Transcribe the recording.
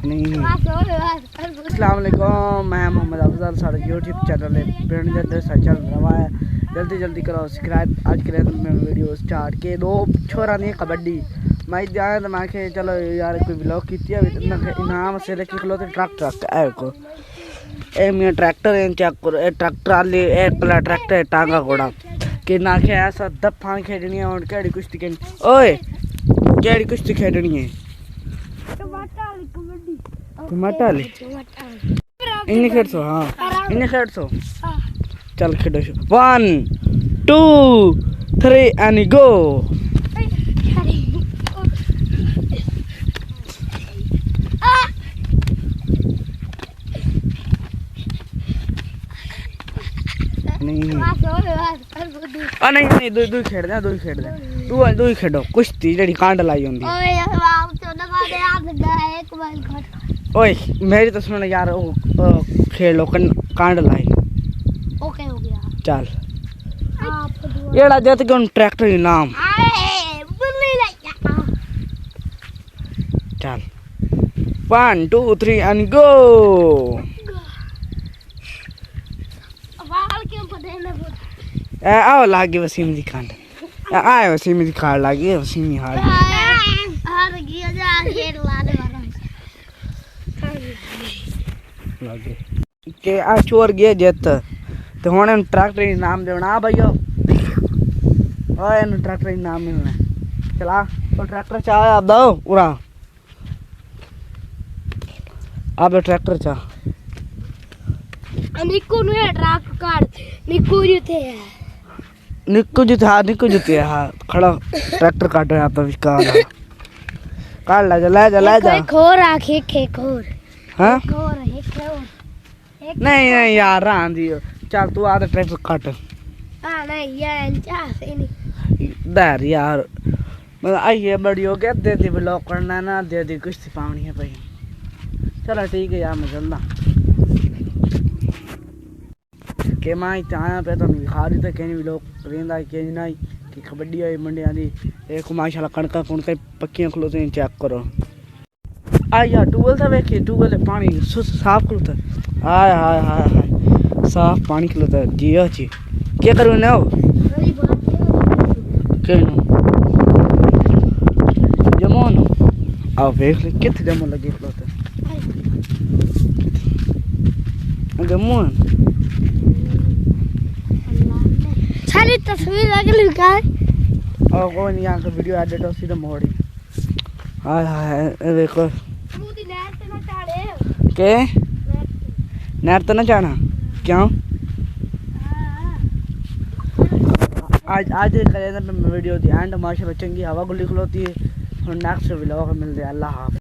नहीं। अस्सलाम वालेकुम, मैं मोहम्मद अफजल। सारा यूट्यूब चैनल है पिंड चल रहा है। जल्दी जल्दी करो सब्सक्राइब। आज के मैं वीडियो स्टार्ट के दो छोरा नहीं कबड्डी मैं जाए तो मैं चलो यार कोई ब्लॉग की इनाम से लेके खलो तो ट्रक है को ए मैं ट्रैक्टर है चेक करो ए ट्रैक्टर आले ए पला ट्रैक्टर है टांगा घोड़ा के ना के ऐसा दफा खेडनी है और केड़ी कुश्ती के ओए केड़ी कुश्ती खेडनी है टमाटा ले इन्हें खेड़ सो। हाँ इन्हें खेड़ सो। चल खेडो 1 2 3 एंड गो। नहीं दो खेड़ दे दो ही खेडो कुश्ती जड़ी कांड लाई होंदी। ओए मेरी तो सुन यार खेल लो कांड लाई। ओके हो गया चल येड़ा जत के ट्रैक्टर इनाम चल 1 2 3 एंड गो। आओ लागे वसीम दी कांड आए वसीम दी खाड़ लागे वसीम हार गया जा खेल लाने वाला लागे के आ चोर गए जत तो हुन ट्रैक्टर इनाम देना भैया। ओए इन ट्रैक्टर इनाम मिलना चला तो ट्रैक्टर चा आप दो पूरा अब ट्रैक्टर चा निक्कू ने ट्रक काट निक्कू जुते हाँ खड़ा ट्रैक्टर काट रहा तो विकार काट ला जा खोर आखे खे खोर हाँ खोर है खोर नहीं यार रान दियो चल तू आधा ट्रैक्टर काट। हां नहीं यार चाहे नहीं दर यार मतलब आइए बड़ी हो गया दे दी ब्लॉक करना ना दे दी कुछ पावनी है भाई। चलो ठीक है यार मैं चलना के मां चाया पे तो खारी तो कहीं भी लोग रेंदा के नहीं कि कबड्डी आई मंडिया दी एक माशाल्लाह कणका पक्कियां खलोते हैं चेक करो। आ यार टूबल था वेखे टूबल पानी साफ खलोता हाय हाय हाय हाय साफ पानी खलोता जियो जी क्या करूं ना के जमोन आ देख ले कितने जमो लगे खलोता जमोन सारी तस्वीर अगली का और कोई नहीं यहाँ का वीडियो एडिट हो सीधा मोड़ी। हाय हाय देखो के नहर तो ना जाना क्यों आज करें वीडियो दी एंड माशाल्लाह चंगी हवा गुल्ली खलोती है और नेक्स्ट व्लॉग मिलते हैं। अल्लाह हाफ़िज़।